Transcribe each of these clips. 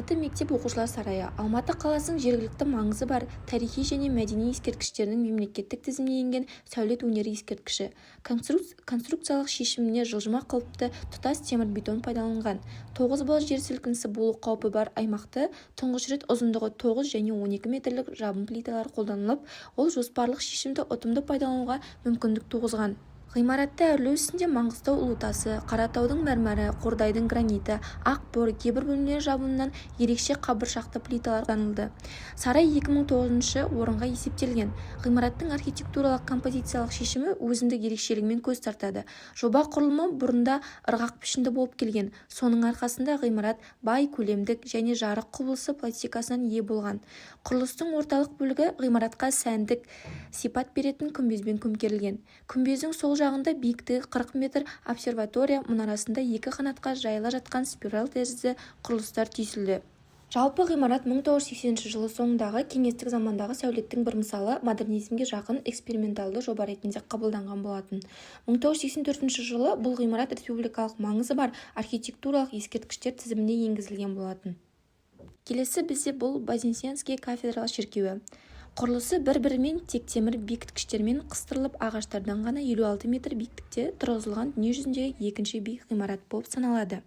Алматы мектеп оқушылар сарайы Алматы қаласының жергілікті маңызы бар тарихи және мәдени ескерткіштерінің мемлекеттік тізіміне енген сәулет өнері ескерткіші. Конструкциялық шешіміне жылжымақ қалыпты тұтас темірбетон пайдаланған. 9 балл жер сілкінісі болу қаупі бар аймақты тұңғыш рет ұзындығы 9 және 12 метрлік жабын плиталар қолданылып, ол жоспарлық шешімді ұтымды пайдалануға мүмкіндік туғызған. Ғимаратты әрлеу ісінде Маңғыстау ұлытасы, Қаратаудың мәрмәрі, Қордайдың граниті, Ақбор, кейбір бөлмелер жабынынан ерекше қабыршақты плиталар қолданылды. Сарай 2009 орынға есептелген. Ғимараттың архитектуралық композициялық шешімі өзіндік ерекшелігімен көз тартады. Жоба құрылымы бұрында ырғақ пішінді болып келген. Соның арқасында ғимарат бай, көлемдік және жарық құбылысы пластикасынан ие болған. Құрылыстың орталық бөлігі ғимаратқа сәндік сипат беретін күмбезбен көмкерілген. Күмбездің сол жағында биіктігі 40 метр обсерватория мұнарасында екі қанатқа жайыла жатқан спираль тәрізді құрылыстар түйсілді. Жалпы ғимарат 1980 жылы соңындағы кеңестік замандағы сәулеттің бір мысалы, модернизмге жақын эксперименталды жоба ретінде қабылданған болатын. 1984 жылы бұл ғимарат республикалық маңызы бар архитектуралық ескерткіштер тізіміне енгізілген болатын. Келесі бізде бұл Вознесенский кафедралық шіркеуі. Құрылысы бір-бірімен тек темір бекіткіштермен қыстырылып, ағаштардан ғана 56 метр биіктікте тұрғызылған дүниежүзіндегі екінші биік ғимарат болып саналады.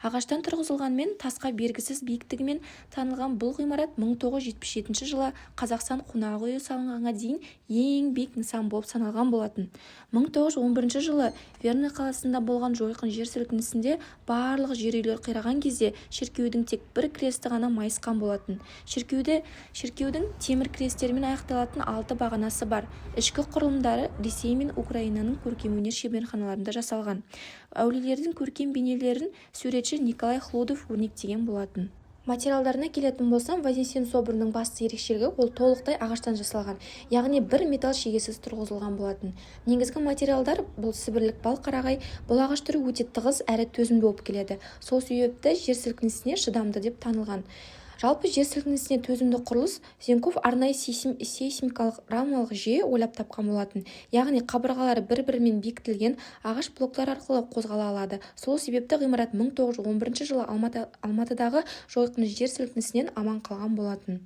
Ағаштан тұрғызылғанмен тасқа бергісіз биіктігімен танылған бұл ғимарат 1977 жылы Қазақстан қонақ үйі салынғанға дейін ең биік нысан болып саналған болатын. 1911 жылы Верный қаласында болған жойқын жер сілкінісінде барлық жер үйлер қираған кезде шіркеудің тек бір кресті ғана майысқан болатын. Шіркеудің темір крестермен аяқталатын 6 бағанасы бар. Ішкі құрылымдары Ресей мен Украинаның көркемөнер шеберханаларында жасалған. Әулиелердің көркем бейнелерін суретші Николай Хлудов өрнектеген болатын. Материалдарына келетін болсам, Вознесен соборының басты ерекшелігі ол толықтай ағаштан жасалған, яғни бір металл шегесіз тұрғызылған болатын. Негізгі материалдар бұл сібірлік балқарағай. Бұл ағаш түрі өте тығыз әрі төзімді болып келеді. Сол себепті жер сілкінісіне шыдамды деп танылған. Жалпы жер сілкінісіне төзімді құрылыс Зенков арнайы сейсмикалық рамалық жүйе ойлап тапқан болатын. Яғни қабырғалары бір-бірімен бекітілген ағаш блоктар арқылы қозғала алады. Сол себепті ғимарат 1911 жылы Алматыдағы жойқын жер сілкінісінен аман қалған болатын.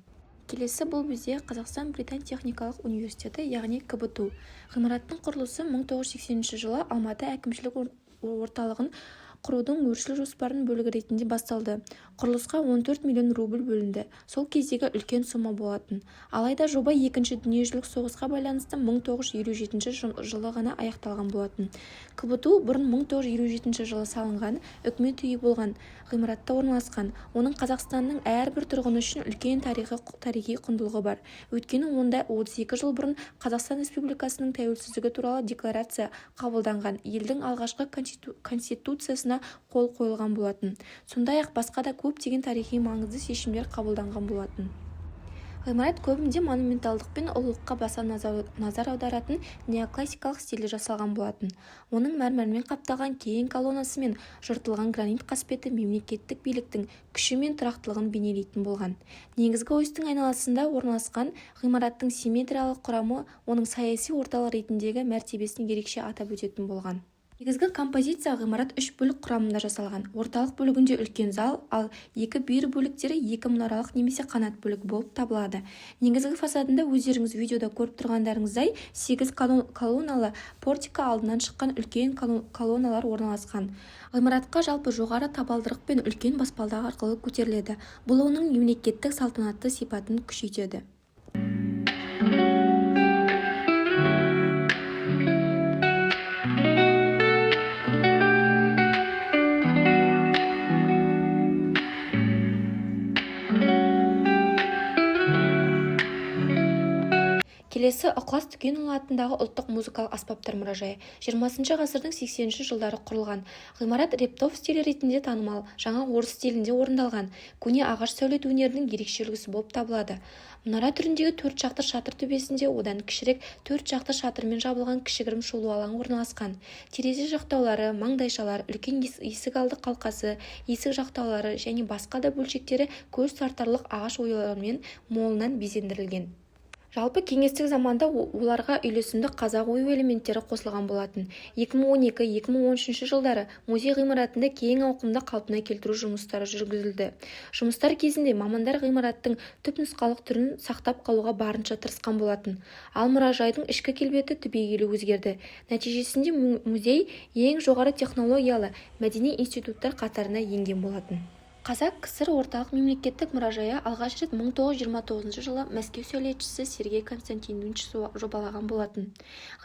Келесі бұл бізде Қазақстан Британ техникалық университеті, яғни КБТУ. Ғимараттың құрылысы 1980 жылы Алматы әкімшілік орталығын құрудың өршіл жоспарының бөлігі ретінде басталды. Құрылысқа 14 миллион рубль бөлінді. Сол кездегі үлкен сома болатын. Алайда жоба екінші дүниежүзілік соғысқа байланысты 1957 жылы ғана аяқталған болатын. КБТУ бұрын 1957 жылы салынған үкімет үйі болған ғимаратта орналасқан. Оның Қазақстанның әрбір тұрғыны үшін үлкен тарихи құндылығы бар. Өйткені онда 32 жыл бұрын Қазақстан Республикасының тәуелсіздігі туралы декларация қабылданған, елдің алғашқы конституциясына қол қойылған болатын. Сондай-ақ басқа да көптеген тарихи маңызды шешімдер қабылданған болатын. Ғимарат көбінде монументалдық пен ұлылыққа баса назар аударатын неоклассикалық стильде жасалған болатын. Оның мәрмәрмен қапталған кең колоннасы мен жыртылған гранит қасбеті мемлекеттік биліктің күші мен тұрақтылығын бейнелейтін болған. Негізгі осьтің айналасында орналасқан ғимараттың симметриялық құрамы оның саяси орталық ретіндегі мәртебесін ерекше атап өтетін болған. Негізгі композиция ғимарат 3 бөлік құрамында жасалған. Орталық бөлігінде үлкен зал, ал екі бүйір бөліктері екі мұнаралық немесе қанат бөлік болып табылады. Негізгі фасадында өздеріңіз видеода көріп тұрғандарыңыздай 8 колонналы портика алдынан шыққан үлкен колонналар орналасқан. Ғимаратқа жалпы жоғары табалдырық пен үлкен баспалдақ арқылы көтеріледі. Бұл оның мемлекеттік салтанатты сипатын күшейтеді. Келесі Ықылас Түкенұлы атындағы ұлттық музыкалық аспаптар мұражайы. 20 ғасырдың 80-ші жылдары құрылған. Ғимарат рептов стилі ретінде танымал, жаңа орыс стилінде орындалған. Көне ағаш сәулет өнерінің ерекше үлгісі болып табылады. Мұнара түріндегі 4 жақты шатыр төбесінде одан кішірек 4 жақты шатырмен жабылған кішігірім шолу алаңы орналасқан. Терезе жақтаулары, маңдайшалар, үлкен есік алды қалқасы, есік жақтаулары және басқа да бөлшектері көз тартарлық ағаш оюларымен молынан безендірілген. Жалпы кеңестік заманда оларға үйлесімді қазақ ою элементтері қосылған болатын. 2012-2013 жылдары музей ғимаратында кең ауқымда қалпына келтіру жұмыстары жүргізілді. Жұмыстар кезінде мамандар ғимараттың түпнұсқалық түрін сақтап қалуға барынша тырысқан болатын. Ал мұражайдың ішкі келбеті түбегейлі өзгерді. Нәтижесінде музей ең жоғары технологиялы мәдени институттар қатарына енген болатын. Қазақ КСР орталық мемлекеттік мұражайы алғаш рет 1929 жылы Мәскеу сәулетшісі Сергей Константинович жобалаған болатын.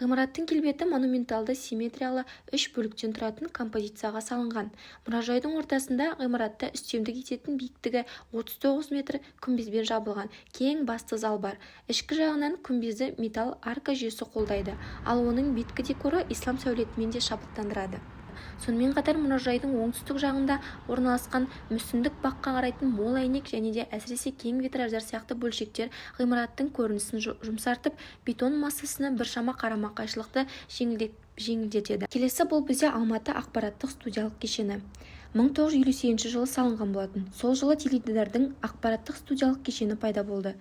Ғимараттың келбеті монументалды симметриялы 3 бөліктен тұратын композицияға салынған. Мұражайдың ортасында ғимаратта үстемдік ететін биіктігі 39 метр күмбезбен жабылған кең басты зал бар. Ішкі жағынан күмбезді металл арка жүйесі қолдайды, ал оның беткі декоры ислам сәулетімен де шабыттандырады. Сонымен қатар мұражайдың оңтүстік жағында орналасқан мүсіндік баққа қарайтын мол әйнек және де әсіресе кең витраждар сияқты бөлшектер ғимараттың көрінісін жұмсартып, бетон массасына біршама қарама-қайшылықты жеңілдетеді. Келесі бұл бізде Алматы ақпараттық студиялық кешені. 1958 жылы салынған болатын. Сол жылы теледидардың ақпараттық студиялық кешені пайда болды.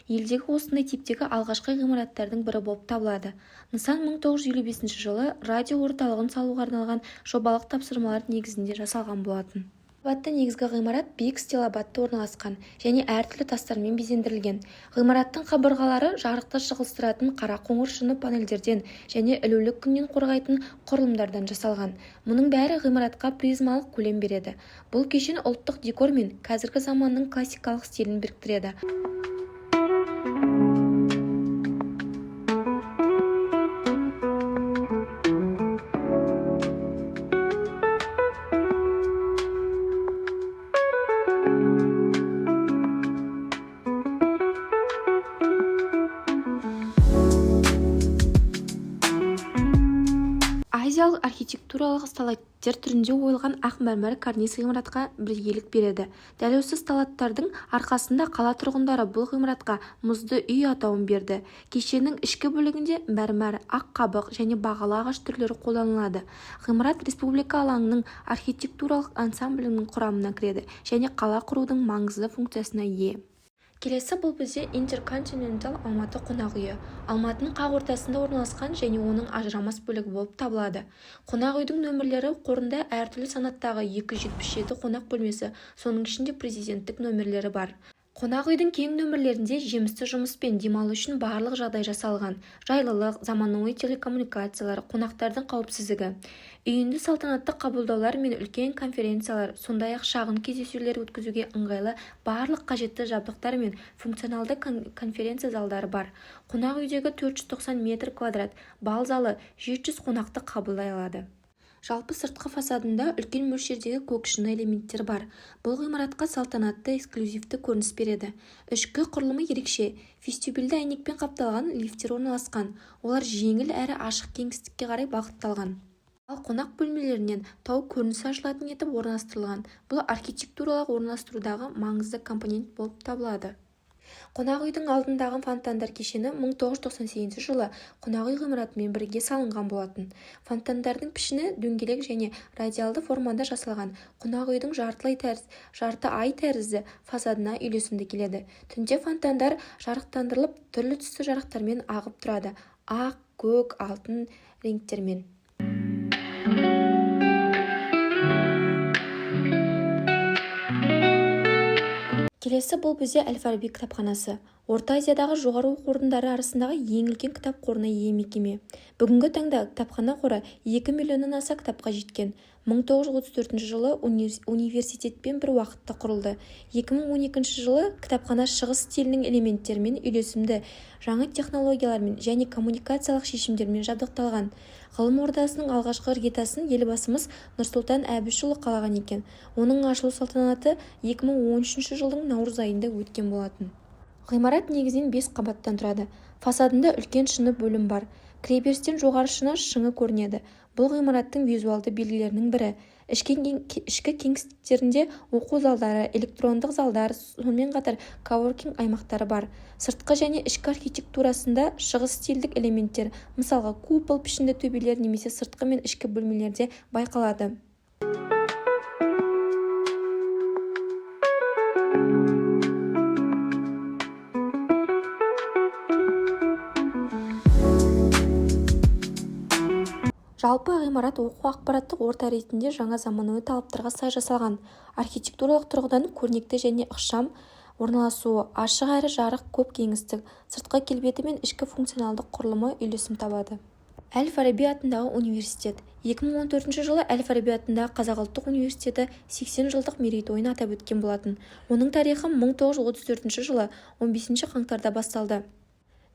Елдегі осындай типтегі алғашқы ғимараттардың бірі болып табылады. Нысан 1955 жылы радио орталығын салуға арналған жобалық тапсырмалар негізінде жасалған болатын. Стилобатты негізгі ғимарат биік стилобатта орналасқан және әртүрлі тастармен безендірілген. Ғимараттың қабырғалары жарықты шығыстыратын қара қоңыр шыны панельдерден және ілулі күннен қорғайтын құрылымдардан жасалған. Мұның бәрі ғимаратқа призмалық көлем береді. Бұл кешен ұлттық декор мен қазіргі заманның классикалық стилін біріктіреді. Азиялық архитектуралық сталактер түрінде ойылған ақ мәрмәр карниз ғимаратқа бірегейлік береді. Дәл осы сталаттардың арқасында қала тұрғындары бұл ғимаратқа мұзды үй атауын берді. Кешеннің ішкі бөлігінде мәрмәр, ақ қабық және бағалы ағаш түрлері қолданылады. Ғимарат республика алаңының архитектуралық ансамблінің құрамына кіреді және қала құрудың маңызды функциясына ие. Келесі бұл бізде Интерконтинентал Алматы қонақ үйі. Алматының қақ ортасында орналасқан және оның ажырамас бөлігі болып табылады. Қонақ үйдің нөмірлері қорында әртүрлі санаттағы 277 қонақ бөлмесі, соның ішінде президенттік нөмірлері бар. Қонақ үйдің кең нөмірлерінде жемісті жұмыспен демалу үшін барлық жағдай жасалған. Жайлылық, заманауи телекоммуникациялар, қонақтардың қауіпсіздігі. Үйінді салтанатты қабылдаулар мен үлкен конференциялар, сондай-ақ шағын кездесулер өткізуге ыңғайлы барлық қажетті жабдықтар мен функционалды конференция залдары бар. Қонақ үйдегі 490 метр квадрат бал залы 700 қонақты қабылдай алады. Жалпы сыртқы фасадында үлкен мөлшердегі көк шыны элементтер бар. Бұл ғимаратқа салтанатты, эксклюзивті көрініс береді. Ішкі құрылымы ерекше. Вестибюльді әйнекпен қапталған лифттер орналасқан. Олар жеңіл әрі ашық кеңістікке қарай бағытталған. Ал қонақ бөлмелерінен тау көрінісі ашылатын етіп орналастырылған. Бұл архитектуралық орналастырудағы маңызды компонент болып табылады. Қонақ үйдің алдындағы фонтандар кешені 1998 жылы қонақ үй ғимаратымен бірге салынған болатын. Фонтандардың пішіні дөңгелек және радиалды формада жасалған. Қонақ үйдің жарты ай тәрізді фасадына үйлесімді келеді. Түнде фонтандар жарықтандырылып, түрлі түсті жарықтармен ағып тұрады. Ақ, көк, алтын реңктермен. Келесі бұл бізде Әл-Фараби кітапханасы. Орта Азиядағы жоғары оқу орындары арасындағы ең үлкен кітап қорына ие мекеме. Бүгінгі таңда кітапхана қоры 2 миллионнан аса кітапқа жеткен. 1934 жылы университетпен бір уақытта құрылды. 2012 жылы кітапхана шығыс стилінің элементтерімен үйлесімді, жаңа технологиялармен және коммуникациялық шешімдермен жабдықталған. Ғылым ордасының алғашқы іргетасын елбасымыз Нұрсұлтан Әбішұлы қалаған екен. Оның ашылу салтанаты 2013 жылдың наурыз айында өткен болатын. Ғимарат негізінен 5 қабаттан тұрады. Фасадында үлкен шыны бөлім бар. Кіреберістен жоғары шыңы көрінеді. Бұл ғимараттың визуалды белгілерінің бірі. Ішкі кеңістіктерінде оқу залдары, электрондық залдар, сонымен қатар коворкинг аймақтары бар. Сыртқы және ішкі архитектурасында шығыс стильдік элементтер, мысалға купол пішінді төбелер немесе сыртқы мен ішкі бөлмелерде байқалады. жалпы ғимарат оқу-ақпараттық орта ретінде жаңа заманауи талаптарға сай жасалған. Архитектуралық тұрғыдан көрнекті және ықшам орналасуы, ашық әрі жарық, көп кеңістік, сыртқы келбеті мен ішкі функционалдық құрылымы үйлесім табады. Әл-Фараби атындағы университет 2014 жылы Әл-Фараби атындағы Қазақ ұлттық университеті 80 жылдық мерейтойын атап өткен болатын. Оның тарихы 1934 жылы 15 қаңтарда басталды.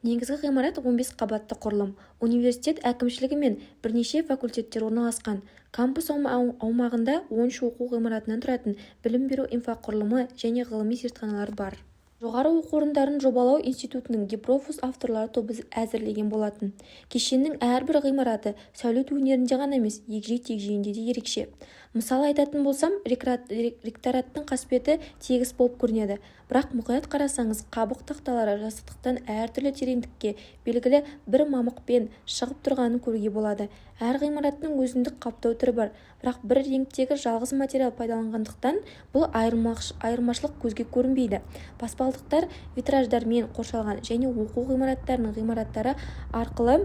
Негізгі ғимарат 15 қабатты құрылым. Университет әкімшілігі мен бірнеше факультеттер орналасқан. Кампус аумағында 13 оқу ғимаратынан тұратын білім беру инфрақұрылымы және ғылыми зертханалар бар. Жоғары оқу орындарын жобалау институтының Гипрофус авторлары тобы әзірлеген болатын. Кешеннің әрбір ғимараты сәулет өнерінде ғана емес, егжей-тегжейінде де ерекше. Мысалы айтатын болсам, ректораттың қасбеті тегіс болып көрінеді. Бірақ мұқият қарасаңыз, қабық тақталары жастықтан әртүрлі тереңдікке белгілі бір мамықпен шығып тұрғанын көруге болады. Әр ғимараттың өзіндік қаптау түрі бар, бірақ бір реңктегі жалғыз материал пайдаланғандықтан бұл айырмашылық көзге көрінбейді. Баспалдақтар витраждармен қоршалған және оқу ғимараттарының ғимараттары арқылы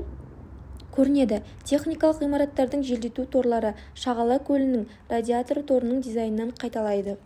көрінеді. Техникалық ғимараттардың желдету торлары Шағала көлінің радиатор торының дизайнынан қайталайды.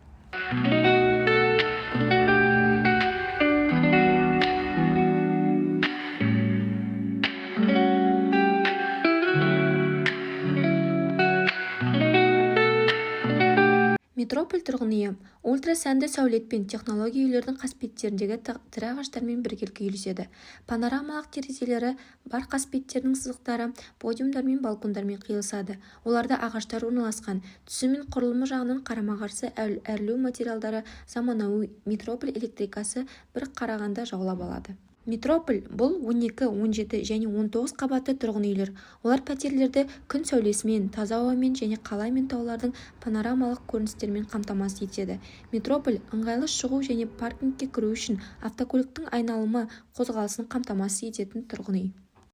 Метрополь тұрғын үйі ультрасәнді сәулет пен технология үйлердің қасбеттеріндегі тірі ағаштармен біркелкі үйлеседі. Панорамалық терезелері бар қасбеттердің сызықтары подиумдар мен балкондармен қиылысады. Оларда ағаштар орналасқан. Түсі мен құрылымы жағынан қарама-қарсы әрлеу материалдары заманауи. Метрополь электрикасы бір қарағанда жаулап алады. Метрополь бұл 12, 17 және 19 қабатты тұрғын үйлер. Олар пәтерлерді күн сәулесімен, таза ауамен және қала мен таулардың панорамалық көріністермен қамтамасыз етеді. Метрополь ыңғайлы шығу және паркингке кіру үшін автокөліктің айналымы қозғалысын қамтамасыз ететін тұрғын үй.